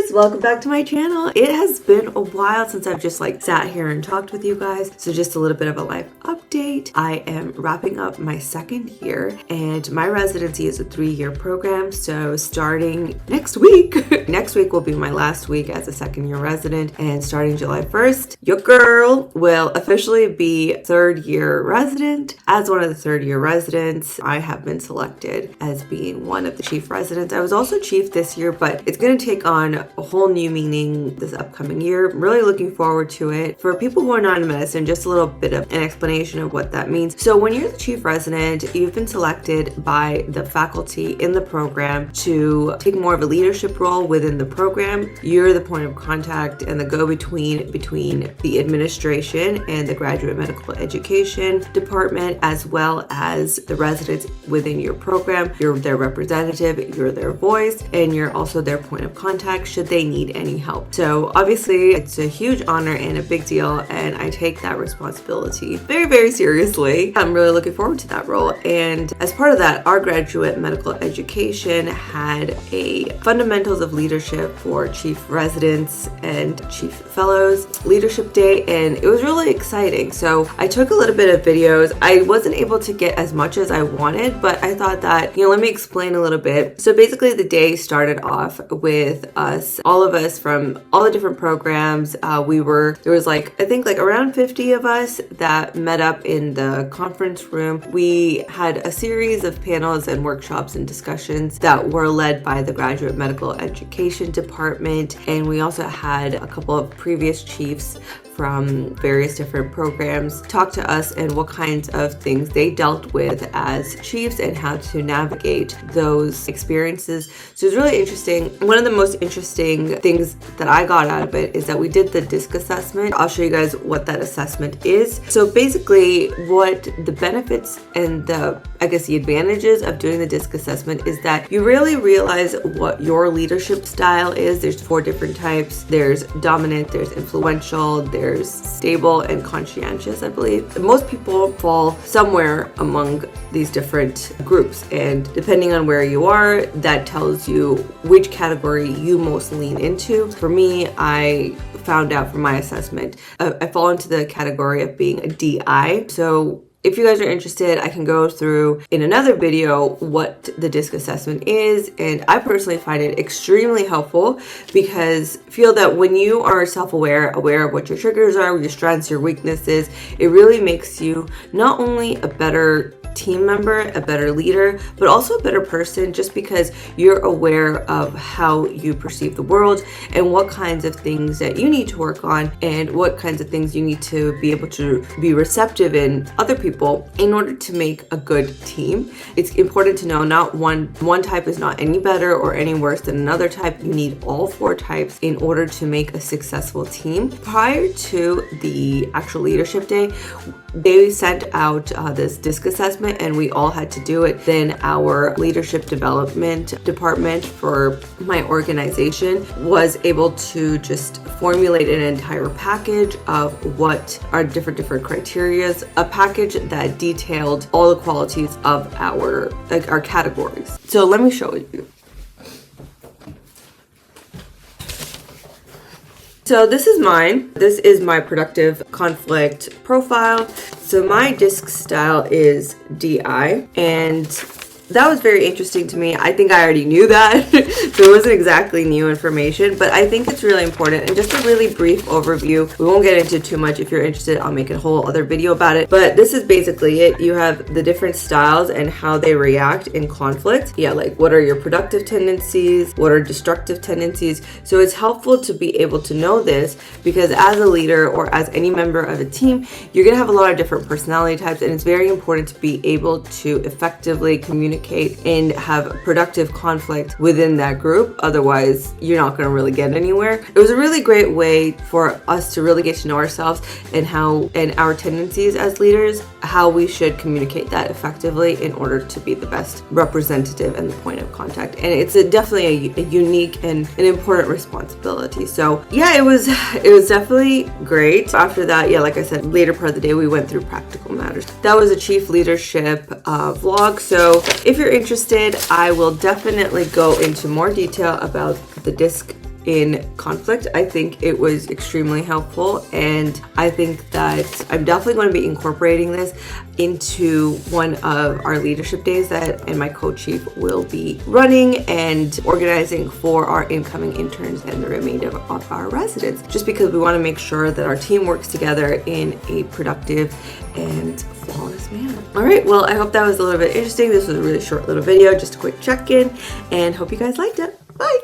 guys, welcome back to my channel. It has been a while since I've just sat here and talked with you guys. So just a little bit of a life update. I am wrapping up my second year and my residency is a 3-year program. So starting next week, next week will be my last week as a second year resident, and starting July 1st, your girl will officially be 3rd year resident. As one of the 3rd year residents, I have been selected as being one of the chief residents. I was also chief this year, but it's going to take on a whole new meaning this upcoming year. I'm really looking forward to it. For people who are not in medicine, just a little bit of an explanation of what that means. So when you're the chief resident, you've been selected by the faculty in the program to take more of a leadership role within the program. You're the point of contact and the go-between between the administration and the graduate medical education department, as well as the residents within your program. You're their representative, you're their voice, and you're also their point of contact should they need any help. So obviously it's a huge honor and a big deal, and I take that responsibility very, very seriously. I'm really looking forward to that role. And as part of that, our graduate medical education had a fundamentals of leadership for chief residents and chief fellows leadership day, and it was really exciting. So I took a little bit of videos. I wasn't able to get as much as I wanted, but I thought that, let me explain a little bit. So basically the day started off with all of us from all the different programs. There was I think around 50 of us that met up in the conference room. We had a series of panels and workshops and discussions that were led by the graduate medical education department. And we also had a couple of previous chiefs from various different programs talk to us and what kinds of things they dealt with as chiefs and how to navigate those experiences. So it's really interesting. One of the most interesting things that I got out of it is that we did the DISC assessment. I'll show you guys what that assessment is. So basically what the benefits and the advantages of doing the DISC assessment is that you really realize what your leadership style is. There's 4 different types. There's dominant, there's influential, there's stable, and conscientious, I believe. Most people fall somewhere among these different groups, and depending on where you are, that tells you which category you most lean into. For me, I found out from my assessment, I fall into the category of being a DI. So if you guys are interested, I can go through in another video what the DISC assessment is, and I personally find it extremely helpful because I feel that when you are self-aware, aware of what your triggers are, your strengths, your weaknesses, it really makes you not only a better team member, a better leader, but also a better person, just because you're aware of how you perceive the world and what kinds of things that you need to work on and what kinds of things you need to be able to be receptive in other people in order to make a good team. It's important to know not one type is not any better or any worse than another type. You need all 4 types in order to make a successful team. Prior to the actual leadership day, they sent out this DISC assessment and we all had to do it. Then our leadership development department for my organization was able to just formulate an entire package of what are different criteria, a package that detailed all the qualities of our categories. So let me show you. So this is mine. This is my productive conflict profile. So my DISC style is DI, and that was very interesting to me. I think I already knew that, so it wasn't exactly new information, but I think it's really important. And just a really brief overview, we won't get into too much. If you're interested, I'll make a whole other video about it, but this is basically it. You have the different styles and how they react in conflict. What are your productive tendencies? What are destructive tendencies? So it's helpful to be able to know this because as a leader or as any member of a team, you're gonna have a lot of different personality types, and it's very important to be able to effectively communicate and have productive conflict within that group. Otherwise, you're not going to really get anywhere. It was a really great way for us to really get to know ourselves and our tendencies as leaders, how we should communicate that effectively in order to be the best representative and the point of contact. And it's definitely a unique and an important responsibility. So yeah, it was definitely great. After that, like I said, later part of the day, we went through practical matters. That was a chief leadership vlog. So if you're interested, I will definitely go into more detail about the DISC in conflict. I think it was extremely helpful, and I think that I'm definitely going to be incorporating this into one of our leadership days that and my co-chief will be running and organizing for our incoming interns and the remainder of our residents, just because we want to make sure that our team works together in a productive and flawless manner. All right, well, I hope that was a little bit interesting. This was a really short little video, just a quick check-in, and hope you guys liked it. Bye.